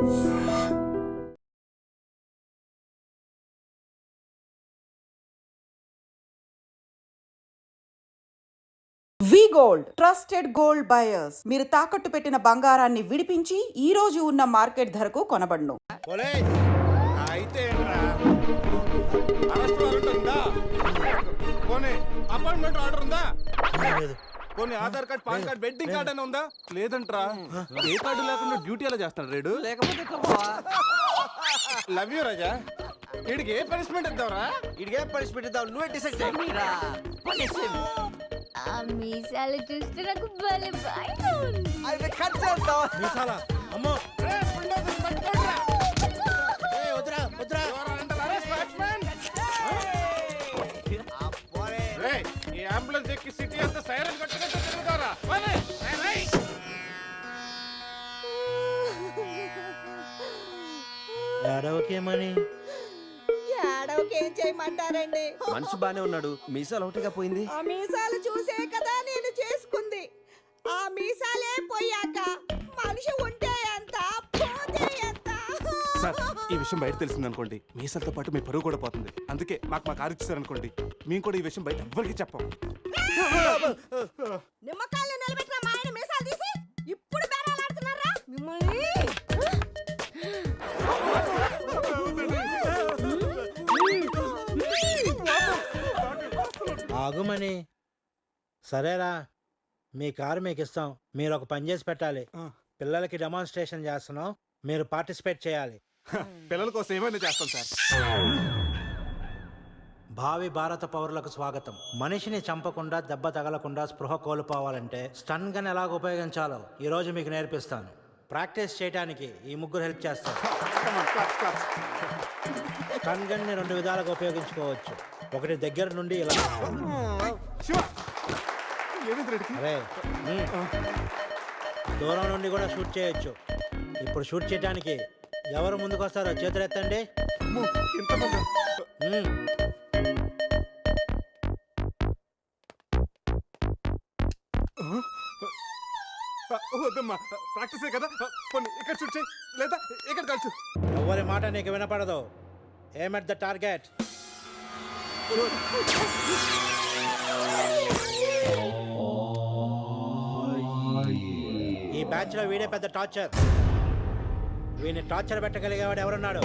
వి gold trusted gold buyers. మీరు తాకట్టు పెట్టిన బంగారాన్ని విడిపించి ఈ రోజు ఉన్న మార్కెట్ ధరకు కొనబడును. అయితే అపాయింట్మెంట్ ఆర్డర్ ఉందా? కొన్ని Aadhaar card, pan card, wedding card అని ఉందా? లేదంట్రా. ఏ కార్డు లేకుండా డ్యూటీ ఎలా చేస్తాడు రేడు? లేకపోతే లవ్ యూ రాజా. వీడికి ఏ పనిష్మెంట్ ఇద్దాంరా? వీడికి ఏ పనిష్మెంట్ ఇద్దాం? నువ్వే డిసైడ్ చేయరా. ఆ మీసాలు చూస్తే నాకు భలే భయంగా ఉంది. అయితే కట్ చేద్దాం. మీసాలా? అమ్మో. వద్దురా వద్దురా. ఈ అంబులెన్స్ ఎక్కి సిటీ అంతా సైరన్ కట్టుకుంటూ తిరుగుతారా? ఏడవకేమని ఏడవకేం చేయమంటారండి? మనిషి బానే ఉన్నాడు, మీసాలు ఒకటిగా పోయింది. ఆ మీసాలు చూసే కదా నేను చేసుకుంది. ఆ మీసాలే పోయాక మనిషి ఉంటే ఎంత, పోతే ఎంత? సార్, ఈ విషయం బయట తెలిసింది అనుకోండి, మీసాలతో పాటు మీ పరువు కూడా పోతుంది. అందుకే మా కారు ఇచ్చారు అనుకోండి, మేము కూడా ఈ విషయం బయట ఎవ్వరికి చెప్పాం. నిమ్మకాయలు నిలబెట్టిన మా ఆయన మీసాలు తీసి ఇప్పుడు బేరాలాడుతున్నారా మిమ్మల్ని? ఆగుమని. సరేరా, మీ కారు మీకు ఇస్తాం. మీరు ఒక పని చేసి పెట్టాలి. పిల్లలకి డెమాన్స్ట్రేషన్ చేస్తున్నాం, మీరు పార్టిసిపేట్ చేయాలి. పిల్లల కోసం ఏమైనా చేస్తాం సార్. భావి భారత పౌరులకు స్వాగతం. మనిషిని చంపకుండా, దెబ్బ తగలకుండా స్పృహ కోల్పోవాలంటే స్టన్ గన్ ఎలాగ ఉపయోగించాలో ఈరోజు మీకు నేర్పిస్తాను. ప్రాక్టీస్ చేయడానికి ఈ ముగ్గురు హెల్ప్ చేస్తారు. స్టన్ గన్ని 2 విధాలుగా ఉపయోగించుకోవచ్చు. ఒకటి దగ్గర నుండి ఇలా, అరే దూరం నుండి కూడా షూట్ చేయొచ్చు. ఇప్పుడు షూట్ చేయడానికి ఎవరు ముందుకు వస్తారో చేతులు ఎత్తండి. వద్దమ్మా, ప్రాక్టీసే కదా. కొన్ని ఇక్కడ షూట్ చేయి, లేదా ఇక్కడ కాల్చు. ఎవరి మాట నీకు వినపడదు. ఏమ్ ఎట్ ద టార్గెట్. ఈ బ్యాచ్ లో వీడే పెద్ద టార్చర్. వీడిని టార్చర్ పెట్టగలిగేవాడు ఎవరున్నాడు?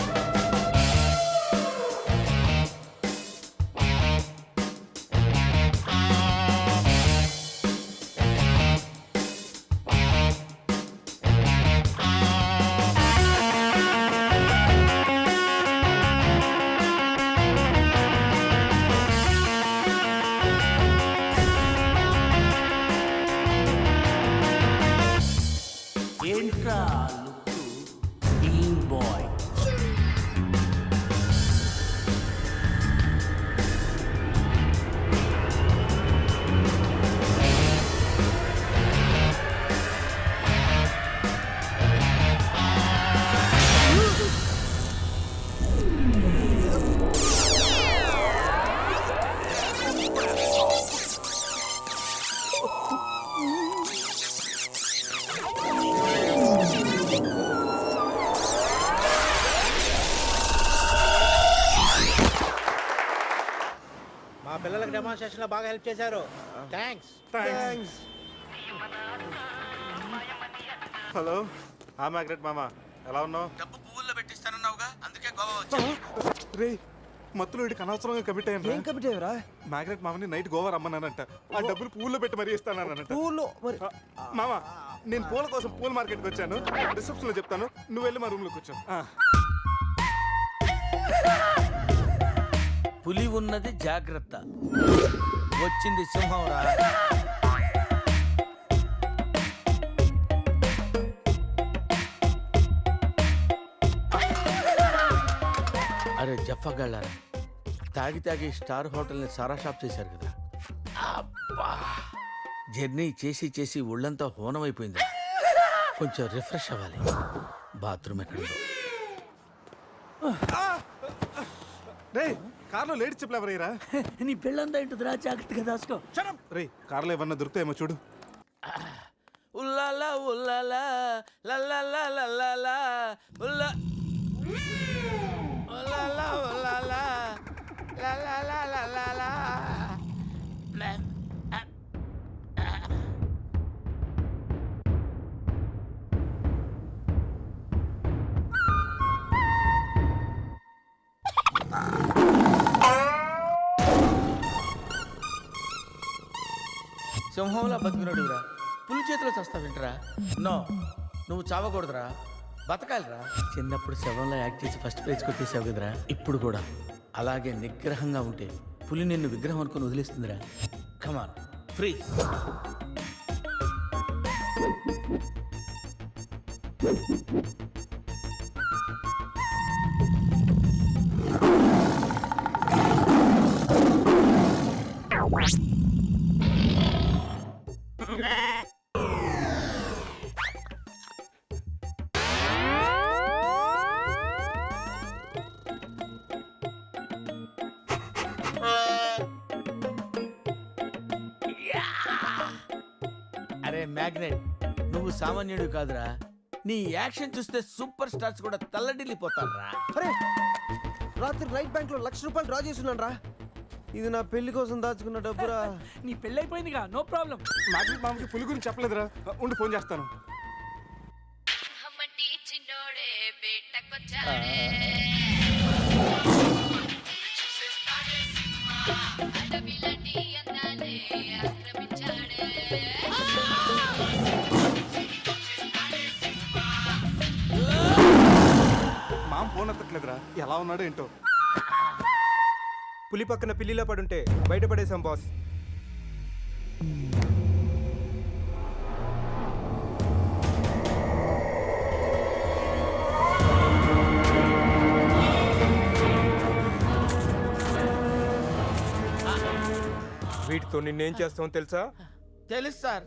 మా పిల్లలకు డెమాన్స్ట్రేషన్ లో బాగా హెల్ప్ చేశారు. థ్యాంక్స్. హలో, మ్యాగ్రెట్ మామ, ఎలా ఉన్నావు? డబ్బు పువ్వుల్లో పెట్టిస్తానన్నావుగా, అందుకే గోవా వచ్చాను. రే, మత్తులో వీడికి అనవసరంగా కమిట్ అయ్యాను. ఏం కమిట్ అయ్యారా? మ్యాగ్రెట్ మామని నైట్ గోవా రమ్మన్నానంట. ఆ డబ్బులు పువ్వుల్లో పెట్టి మరీ ఇస్తానంట. పువ్వుల్లో మామ, నేను పూల కోసం పూల మార్కెట్కి వచ్చాను. రిసెప్షన్ లో చెప్తాను, నువ్వు వెళ్ళి మా రూమ్ లో కూర్చో. పులి ఉన్నది జాగ్రత్త, వచ్చింది సింహం రా. అరే జఫ్ఫగాళ్ళారా, తాగి స్టార్ హోటల్ని సారా షాప్ చేశారు కదా. అబ్బా, జర్నీ చేసి చేసి ఒళ్ళంతా హోనమైపోయింది. కొంచెం రిఫ్రెష్ అవ్వాలి. బాత్రూమ్ ఎక్కడుందో. కార్లో లేడీ చెప్పులు ఎవరయ్యరా? నీ పెళ్ళంతా ఇంటుందిరా, జాగ్రత్తగా దాసుకో. రే, కార్లో ఏమన్నా దొరుకుతాయేమో చూడు. ఉల్లాలా ఉల్లాలా లల్లాలా లల్లాలా ఉల్లా సింహంలా బతికినోడురా పులి చేతిలో చస్తావేంట్రా? నో, నువ్వు చావకూడదురా, బతకాలిరా. చిన్నప్పుడు శవంలో యాక్ట్ చేసి ఫస్ట్ ప్రైజ్ కొట్టేసావు కదరా, ఇప్పుడు కూడా అలాగే నిగ్రహంగా ఉంటే పులి నిన్ను విగ్రహం అనుకుని వదిలేస్తుందిరా. కమాన్, ఫ్రీ. అరే మ్యాగ్నెట్, నువ్వు సామాన్యుడు కాదురా. నీ యాక్షన్ చూస్తే సూపర్ స్టార్స్ కూడా తల్లడిల్లిపోతారా. అరే రాత్రి రైట్ బ్యాంక్ లో ₹1,00,000 డ్రా చేస్తున్నాను రా. ఇది నా పెళ్లి కోసం దాచుకున్న డబ్బురా. నీ పెళ్ళైపోయిందిగా, నో ప్రాబ్లం. మ్యాజిక్ మామకి పులి గురించి చెప్పలేదురా. ఉండి ఫోన్ చేస్తాను. మామ ఫోన్ ఎత్తట్లేదురా. ఎలా ఉన్నాడో ఏంటో. పులి పక్కన పిల్లిలా పడుంటే బయటపడేశాం బాస్. వీటితో నిన్నేం చేస్తామో తెలుసా? తెలుసు సార్,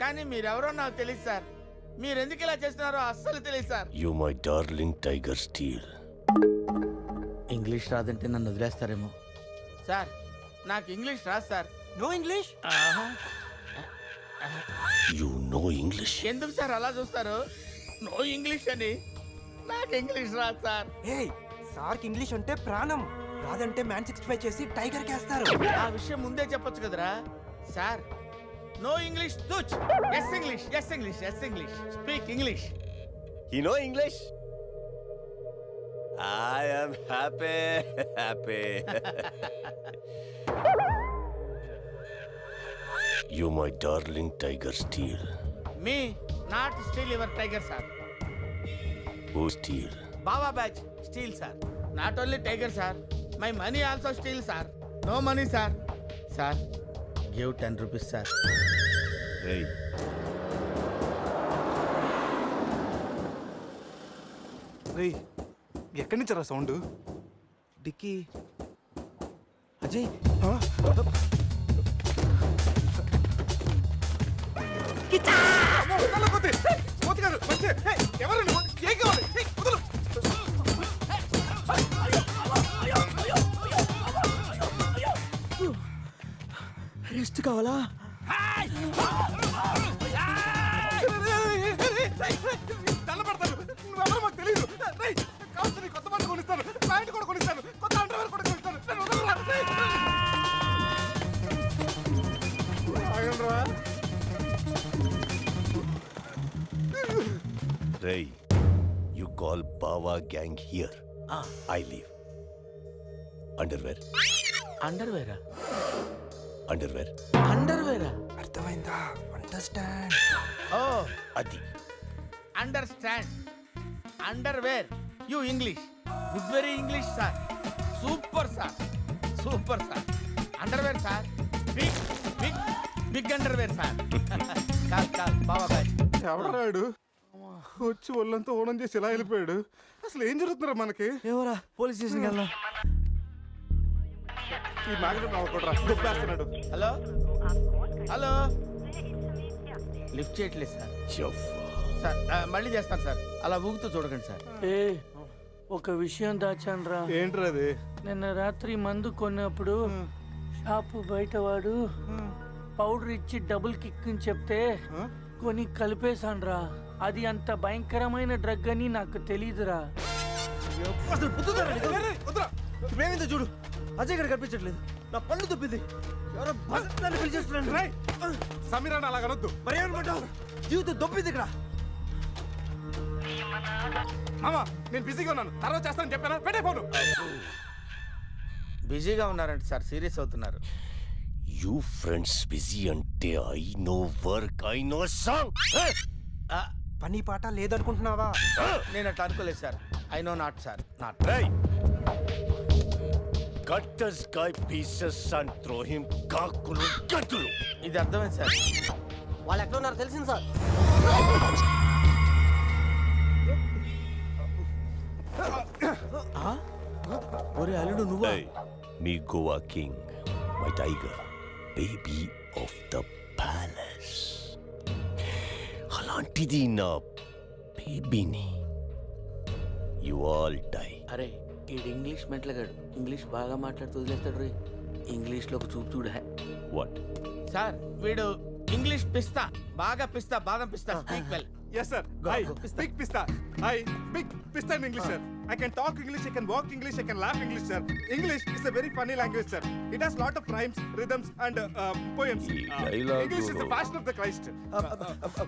కానీ మీరెవరో నాకు తెలియదు సార్. మీరు ఎందుకు ఇలా చేస్తున్నారో అస్సలు తెలియదు sir. You my darling tiger steel. English రాదంటే నన్ను వదిలేస్తారేమో సార్. నాకు ఇంగ్లీష్ రాదు sir. No English? You know English. ఎందుకు సార్ అలా చూస్తారు? నో ఇంగ్లీష్ అని. నాకు ఇంగ్లీష్ రాదు సార్. ఏయ్, సార్కి ఇంగ్లీష్ అంటే ప్రాణం. రాదంటే మ్యాన్ 65 చేసి టైగర్ కేస్తారు. ఆ విషయం ముందే చెప్పొచ్చు కదరా sir. No English touch. Yes English, yes English, yes English. Speak English. You know English? I am happy. You my darling tiger steel. Me not steal your tiger sir. Who steel? Baba batch steal sir. Not only tiger sir, my money also steal sir. No money sir. Sir give 10 rupees sir. Hey. రే, ఎక్కడి నుంచి రా sound? Dicky. Ajay, rest కావాలా? నువ్వెవరో మాకు తెలియదు. కావచ్చు, కొత్త బట్టలు కొనిస్తాను, ప్యాంట్ కూడా కొనిస్తాను, కొత్త అండర్వేర్ కూడా కొనిస్తాను. నన్ను వదలరా. ఆగండ్రా. Ray, you call Bawa gang here. I leave. Underwear. అండర్వేరా? Underwear. అండర్వేరా? అర్థమైందా? అండర్స్టాండ్. ఓ, Adi. Understand. Underwear. You English. Good very English sir. Super sir, super sir. Underwear sir. Big big big underwear sir. కాల్ కాల్ బాబా batch. ఎవడరాడు వచ్చి ఒళ్ళంతా ఓనం చేసి ఇలా వెళ్ళిపోయాడు? అసలు ఏం జరుగుతుందిరా మనకి? ఏమోరా, పోలీస్ స్టేషన్కి వెళ్దాం. ఈ మ్యాగ్నెట్ నవ్వకూడరా, దుబ్బేస్తున్నాడు. హలో హలో, లిఫ్ట్ చేయట్లేదు సార్. Jaffa. సార్ మళ్ళీ చేస్తాను సార్. అలా ఊగుతూ చూడకండి సార్. ఏ, ఒక విషయం దాచాన్రా. ఏంట్రా అది? నిన్న రాత్రి మందు కొన్నప్పుడు షాపు బయట వాడు పౌడర్ ఇచ్చి డబుల్ కిక్ అని చెప్తే కొని కలిపేశాన్రా. అది అంత భయంకరమైన డ్రగ్ అని నాకు తెలీదురా. అసలు ఇప్పుడేమైందో చూడు. అజయ్ ఇక్కడ కనిపించట్లేదు. నా పళ్ళు తప్పింది. ఎవరో బస్సుని పిలిచేస్తున్నాను. సమీరాన్ని అలాగనొద్దు. మరి ఏమనుకుంటావు? జీవితం దొప్పింది ఇక్కడ. మామా, నేను బిజీగా ఉన్నాను, తర్వాత చేస్తాను చెప్పానా? పెట్టే ఫోను. బిజీగా ఉన్నారంట సార్, సీరియస్ అవుతున్నారు. You friends busy ante I know work, I know song. పని పాట లేదనుకుంటున్నావా? నేను అట్లా అనుకోలేదు sir. I know not sir, not. Hey! Cut this guy pieces and throw him kakulu gatulu. ఇది అర్థమైంది సార్. వాళ్ళు ఎక్కడ ఉన్నారో తెలిసింది సార్. ఒరే అల్లుడు నువ్వు Hey, me Goa king, my tiger, baby of the palace. అలాంటిది నా బేబీని. You all die. అరే ఈడు ఇంగ్లీష్ మెంట్లగాడు. ఇంగ్లీష్ బాగా మాట్లాడుతూ వదిలేస్తాడు రే. ఇంగ్లీష్లో ఒక చూపు చూడ. What? సార్ వీడు ఇంగ్లీష్ పిస్తా, బాగా పిస్తా, బాదం పిస్తా. Speak well. Yes, sir. I speak Pista. I speak Pista in English, sir. I can talk English, I can walk English, I can laugh English, sir. English is a very funny language, sir. It has lot of rhymes, rhythms, and poems. English is the fashion of the Christ.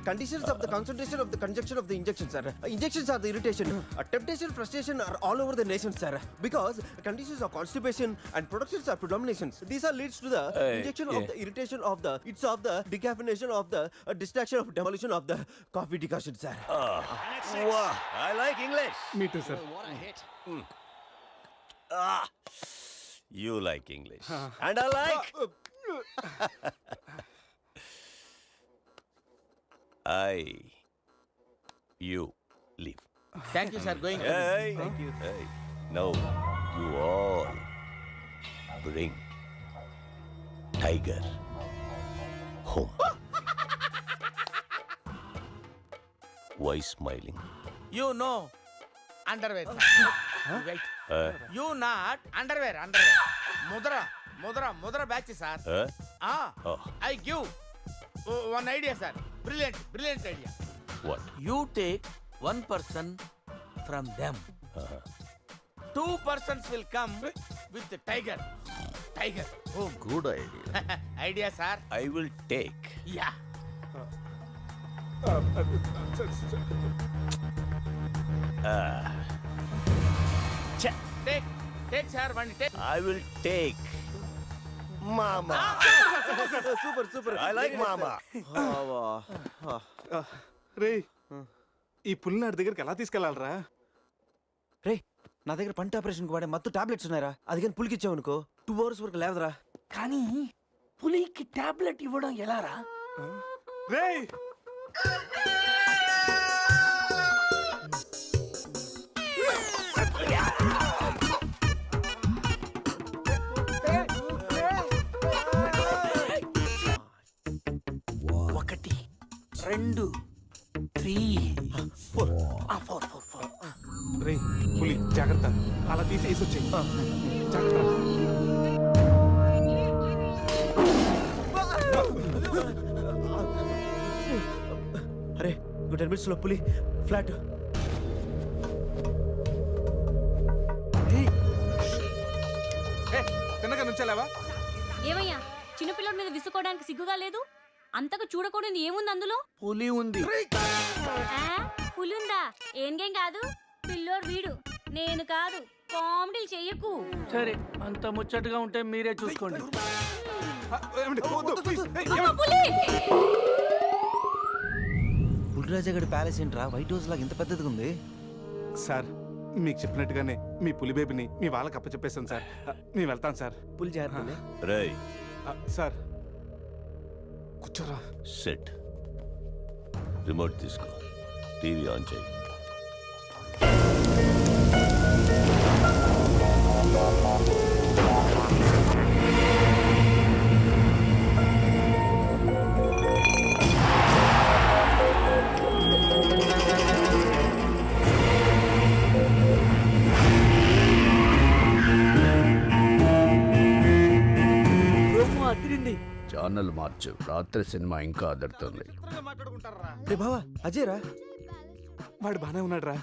Conditions of the concentration of the conjunction of the injection, sir. Injections are the irritation. Temptation, frustration are all over the nation, sir. Because conditions of constipation and productions are predominations. These are leads to the injection of the irritation of the, it's of the decaffeination of the distraction of demolition of the coffee decoction, sir. Wow, I like English. Me too, sir. You like English. And I like. You leave. Thank you sir. Going. Hey, thank you. Hey, now you all bring Tiger home. Why smiling? You no underwear. Wait. Uh, you not underwear. ముద్ర batch sir. Oh. I give one idea sir. Brilliant idea. What? You take 1 person from them. 2 persons will come with the tiger. Oh, good idea. Idea sir. I will take. Yeah. Take sir. One take. I will take Mama. Super. I like Mama. రే ఈ పుల్లినాడి దగ్గరికి ఎలా తీసుకెళ్ళాలరా? రే నా దగ్గర పంట ఆపరేషన్కి వాడే మత్తు tablets ఉన్నాయరా. అది కానీ పులికి ఇచ్చావనుకో 2 hours వరకు లేవదురా. కానీ పులికి టాబ్లెట్ ఇవ్వడం ఎలారా? రే ఒకటి, 2, 3, 4. రే పులి జాగ్రత్త, అలా తీసేసి వచ్చి జాగ్రత్త. అరే 10 minutes లో పులి ఫ్లాట్. తిన్నగా నుంచెలావా? ఏమయ్యా చిన్నపిల్లడి మీద విసుకోవడానికి సిగ్గుగా లేదు? అంతగా చూడకూడదు ఏముంది అందులో? పులి ఉంది. పులి ఉందా? ఏం కాదు, పిల్లోడు వీడు, నేను కాదు. కామెడీలు చెయ్యకు. సరే, అంత ముచ్చటగా ఉంటే మీరే చూసుకోండి. పులిరాజగడ్ ప్యాలెస్ ఏంట్రా వైట్ హౌస్ లాగా ఇంత పెద్దదిగా ఉంది? సార్ మీకు చెప్పినట్టుగానే మీ పులి బేబీని మీ వాళ్ళకి అప్పచెప్పేస్తాను సార్. నేను వెళ్తాను సార్. పులి జాగ్రత్త. Ray, సార్ కూర్చోరా. sit. రిమోట్ తీసుకో, టీవీ ఆన్ చేయి. ఛానల్ మార్చు, రాత్రి సినిమా ఇంకా అదరుతుంది. రే బావా అజయ్ రా. వాడు బాగానే ఉన్నాడు రా.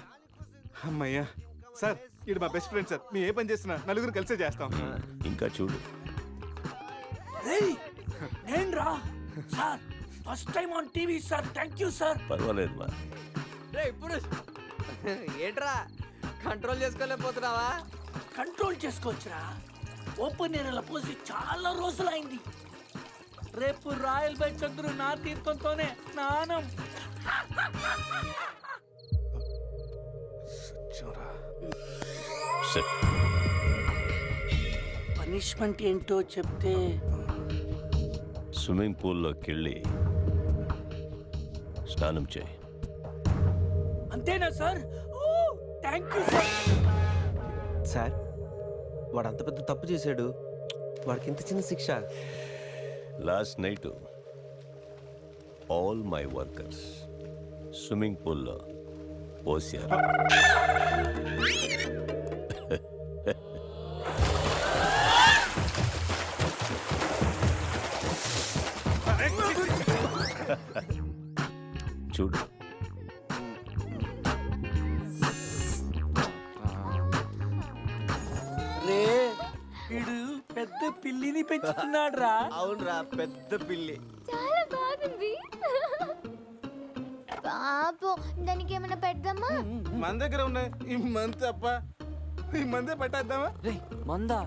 అమ్మయ్యా సార్, ఇది మా బెస్ట్ ఫ్రెండ్ సార్. మేము ఏ పని చేసినా నలుగురు కలిసే చేస్తాం. ఇంకా చూడు. నేను రా sir, first time on TV sir. Thank you sir. పర్వాలేదు మా. ఇప్పుడు ఏంట్రా కంట్రోల్ చేసుకోలేకపోతున్నావా? కంట్రోల్ చేసుకోవచ్చురా. ఓపెన్ ఏరియాలో పోసి చాలా రోజులైంది. రేపు రాయల్ బై చంద్రు నా తీర్థంతోనే స్నానం. Sit. పనిష్మెంట్ ఏంటో చెప్తే స్విమ్మింగ్ పూల్లోకి వెళ్ళి స్నానం చేయి. అంతేనా sir? Thank you sir. Sir వాడు అంత పెద్ద తప్పు చేశాడు, వాడికి ఇంత చిన్న శిక్ష. Last night all my workers swimming పూల్లో పోసారు. చూడు, రే వీడు పెద్ద పిల్లిని పెంచుతున్నాడు రా. అవునరా, పెద్ద పిల్లి. చాలా బాగుంది. పాపం దానికి ఏమైనా పెడదామా? మన దగ్గర ఉన్నాయి ఈ మంత్ అప్ప, ఈ మందే పట్టేద్దామా? మందా?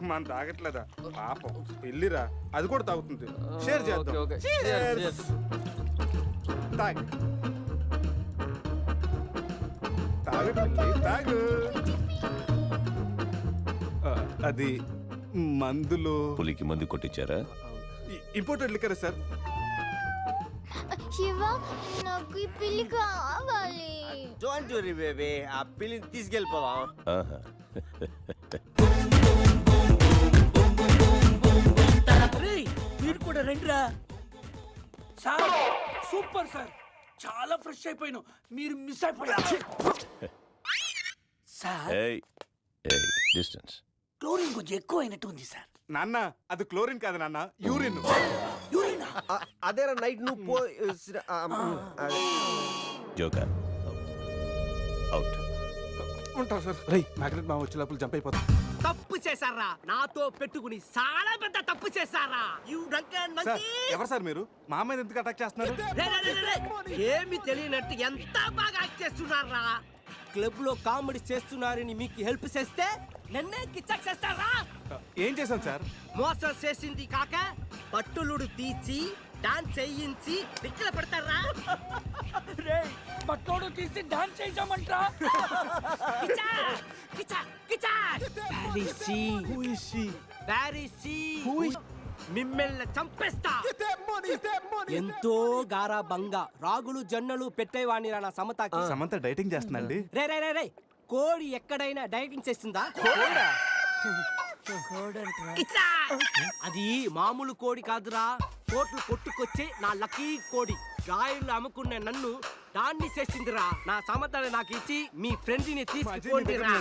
మన తాగట్లేదా పాపం, పెళ్ళిరా, అది కూడా తాగుతుంది. షేర్ చేద్దాం. Cheers. తాగు తాగు పిల్లి, తాగు. అది మందులు పులికి మందు కొట్టించారా? Imported liquor sir. శివ, నాకు ఈ పిల్లి కావాలి. డోంట్ వరీ బేబీ, ఆ పిల్లిని తీసుకెళ్ళిపోవా. ఆహా. మీరు కూడా రండిరా. సార్ సూపర్ సార్, చాలా ఫ్రెష్ అయిపోయాను. మీరు మిస్ అయిపోయారు సార్. ఏయ్ ఏయ్, డిస్టెన్స్. క్లోరిన్ కొంచెం ఎక్కువ అయినట్టు ఉంది సార్. నాన్న అది క్లోరిన్ కాదు నాన్న, యూరిన్. యూరినా? అదేరా నైట్ నువ్వు పో. Joker out. ఉంటావు సార్. రై మ్యాగ్నెట్ మా వచ్చే లోపల జంప్ అయిపోతాం. తప్పు చేశారా, నాతో పెట్టుకుని చాలా పెద్ద తప్పు చేశారా. సార్ ఎవరు సార్ మీరు? మా మీద ఎందుకు అటాక్ చేస్తున్నారు? ఏమి తెలియనట్టు ఎంత బాగా యాక్ట్ చేస్తున్నారా. క్లబ్ లో కామెడీ చేస్తున్నారని మీకు హెల్ప్ చేస్తే నన్నే కిచ్చక్ చేస్తారా. ఏం చేశాను సార్? మోసం చేసింది కాక పట్టులుడు తీసి డాన్స్ చేయించి దిక్కులు పెడతారా. రే పట్టోడు తీసి డాన్స్ చేసామంటరా. మిమ్మల్ని చంపేస్తా. ఎంతో గారాబంగా రాగులు జొన్నలు పెట్టేవాణి నా సమతకి. సమంత డైటింగ్ చేస్తుందండి. రే రే రే రే, కోడి ఎక్కడైనా డైటింగ్ చేస్తుందా? ఇచ్చా! అది మామూలు కోడి కాదురా, కోట్లు కొట్టుకొచ్చే నా లక్కీ కోడి. గాయలు అమ్ముకున్న నన్ను దాన్ని చేసిందిరా. నా సమతని నాకు ఇచ్చి మీ ఫ్రెండ్ ని తీసుకోండిరా.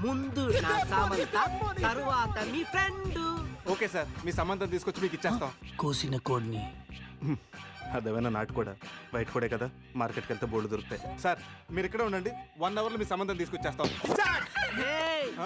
ముందు నా సమంత, తరువాత మీ ఫ్రెండ్. ఓకే సార్, మీ సంబంధం తీసుకొచ్చి మీకు ఇచ్చేస్తాం. కోసిన కోడిని అదేమైనా నాటు కూడా బయట కూడా కదా, మార్కెట్కి వెళ్తే బోర్డు దొరుకుతాయి. సార్ మీరు ఇక్కడే ఉండండి, 1 అవర్లో మీ సంబంధం తీసుకొచ్చేస్తాం.